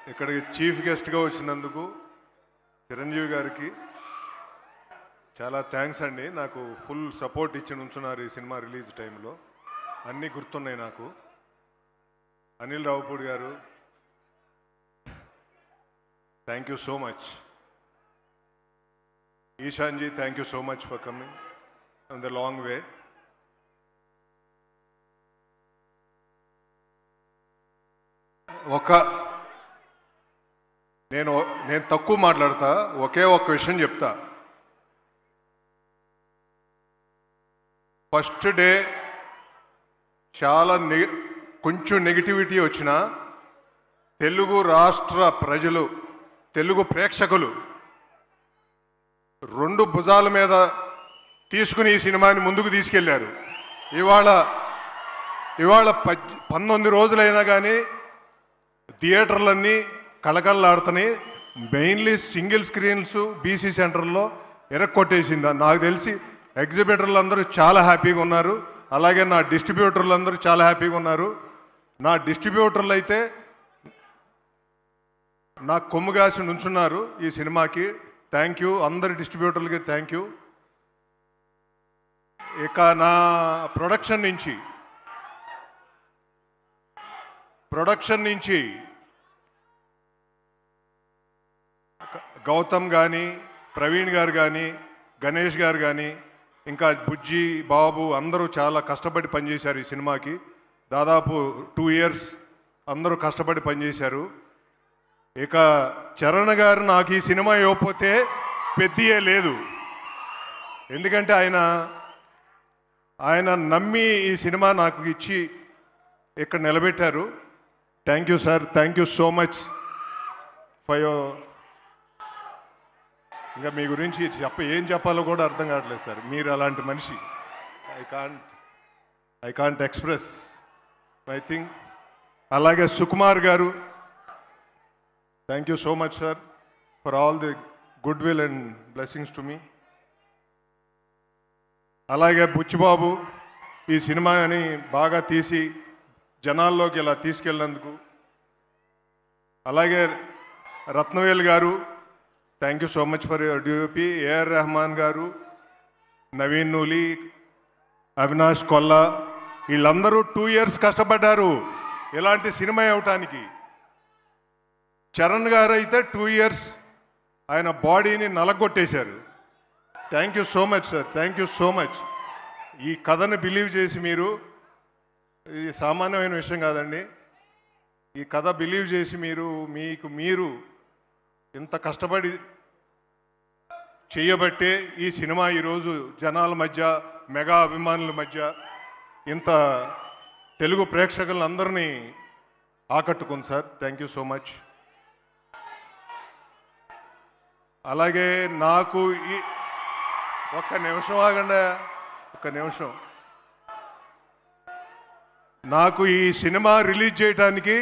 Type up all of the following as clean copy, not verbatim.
ఇక్కడికి చీఫ్ గెస్ట్గా వచ్చినందుకు చిరంజీవి గారికి చాలా థ్యాంక్స్ అండి. నాకు ఫుల్ సపోర్ట్ ఇచ్చి ఉంచున్నారు ఈ సినిమా రిలీజ్ టైంలో. అన్నీ గుర్తున్నాయి నాకు. అనిల్ రావుపూడి గారు, thank you so much. Eshanji, thank you so much for coming on the long way. నేను తక్కువ మాట్లాడతా, ఒకే ఒక్క విషయం చెప్తా. ఫస్ట్ డే చాలా కొంచెం నెగిటివిటీ వచ్చినా తెలుగు రాష్ట్ర ప్రజలు, తెలుగు ప్రేక్షకులు రెండు భుజాల మీద తీసుకుని ఈ సినిమాని ముందుకు తీసుకెళ్లారు. ఇవాళ 19 రోజులైనా కానీ థియేటర్లన్నీ కళకళలాడుతున్నాయి. మెయిన్లీ సింగిల్ స్క్రీన్స్ బీసీ సెంటర్లో ఎరక్కొట్టేసింది. నాకు తెలిసి ఎగ్జిబిటర్లు అందరూ చాలా హ్యాపీగా ఉన్నారు. అలాగే నా డిస్ట్రిబ్యూటర్లు అందరూ చాలా హ్యాపీగా ఉన్నారు. నా డిస్ట్రిబ్యూటర్లు అయితే నాకు కొమ్ముగాసి నుంచున్నారు ఈ సినిమాకి. థ్యాంక్ యూ అందరి డిస్ట్రిబ్యూటర్లకి, థ్యాంక్ యూ. ఇక నా ప్రొడక్షన్ నుంచి గౌతమ్ కానీ, ప్రవీణ్ గారు కానీ, గణేష్ గారు కానీ, ఇంకా బుజ్జి బాబు అందరూ చాలా కష్టపడి పనిచేశారు ఈ సినిమాకి. దాదాపు 2 years అందరూ కష్టపడి పనిచేశారు. ఇక చరణ్ గారు నాకు ఈ సినిమా ఇవ్వకపోతే పెద్దయే లేదు. ఎందుకంటే ఆయన నమ్మి ఈ సినిమా నాకు ఇచ్చి ఇక్కడ నిలబెట్టారు. Thank you sir, thank you so much for your. ఇంకా మీ గురించి ఏం చెప్పాలో కూడా అర్థం కావట్లేదు సార్. మీరు అలాంటి మనిషి. I can't express I think. అలాగే సుకుమార్ గారు, thank you so much sir for all the good will and blessings to me. అలాగే బుచ్చిబాబు ఈ సినిమాని బాగా తీసి జనాల్లోకి ఇలా తీసుకెళ్ళినందుకు. అలాగే రత్నవేల్ గారు, thank you so much for your DOP. AR Rahman గారు, నవీన్ నూలి, అవినాష్ కొల్లా, వీళ్ళందరూ 2 years కష్టపడ్డారు ఇలాంటి సినిమా ఇవ్వటానికి. చరణ్ గారు అయితే 2 years ఆయన బాడీని నలగొట్టేశారు. Thank you so much sir, thank you so much. ఈ కథను బిలీవ్ చేసి ఇది సామాన్యమైన విషయం కాదండి. ఈ కథ బిలీవ్ చేసి మీరు ఇంత కష్టపడి చేయబట్టే ఈ సినిమా ఈరోజు జనాల మధ్య, మెగా అభిమానుల మధ్య ఇంత తెలుగు ప్రేక్షకులందరినీ ఆకట్టుకుంది sir. Thank you so much. అలాగే నాకు ఒక్క నిమిషం ఆగండి, ఒక్క నిమిషం. నాకు ఈ సినిమా రిలీజ్ చేయడానికి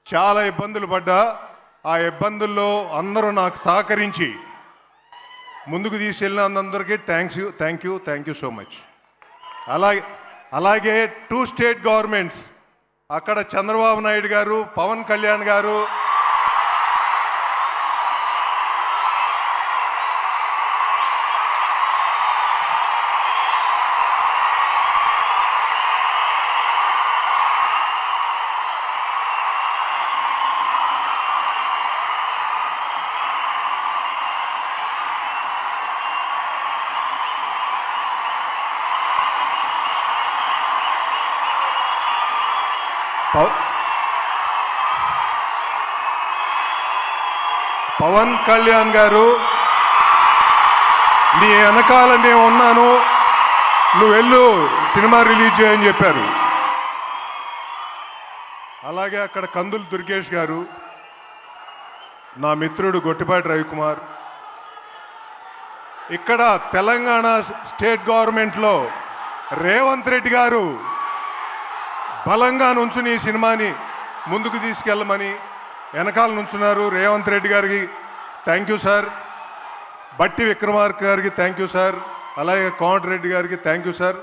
చాలా ఇబ్బందులు పడ్డా, ఆ ఇబ్బందుల్లో అందరూ నాకు సహకరించి ముందుకు తీసుకెళ్ళినందరికీ థ్యాంక్ యూ సో మచ్. అలాగే 2 state గవర్నమెంట్స్, అక్కడ చంద్రబాబు నాయుడు గారు, పవన్ కళ్యాణ్ గారు, పవన్ కళ్యాణ్ గారు, నీ వెనకాల నేను ఉన్నాను, నువ్వు వెళ్ళు సినిమా రిలీజ్ చేయని చెప్పారు. అలాగే అక్కడ కందులు దుర్గేష్ గారు, నా మిత్రుడు గొట్టిపాటి రవికుమార్, ఇక్కడ తెలంగాణ స్టేట్ గవర్నమెంట్లో రేవంత్ రెడ్డి గారు బలంగా నుంచుని ఈ సినిమాని ముందుకు తీసుకెళ్ళమని వెనకాల నుంచున్నారు. రేవంత్ రెడ్డి గారికి థ్యాంక్ యూ సార్. బట్టి విక్రమార్క గారికి థ్యాంక్ యూ సార్. అలాగే కోమటిరెడ్డి గారికి థ్యాంక్ యూ సార్.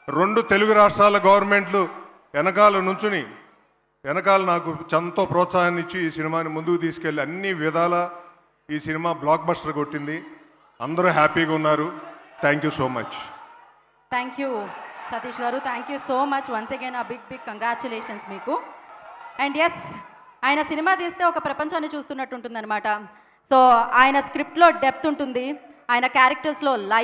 2 తెలుగు రాష్ట్రాల గవర్నమెంట్లు వెనకాల నుంచుని వెనకాల నాకు ఎంతో ప్రోత్సాహాన్ని ఇచ్చి ఈ సినిమాని ముందుకు తీసుకెళ్ళి అన్ని విధాల ఈ సినిమా బ్లాక్ బస్టర్ కొట్టింది. అందరూ హ్యాపీగా ఉన్నారు. Thank you so much. Thank you Satish గారు, thank you so much once again. A big congratulations మీకు. అండ్ ఎస్, ఆయన సినిమా తీస్తే ఒక ప్రపంచాన్ని చూస్తున్నట్టు ఉంటుందన్నమాట. సో ఆయన స్క్రిప్ట్లో డెప్త్ ఉంటుంది, ఆయన క్యారెక్టర్స్లో లైఫ్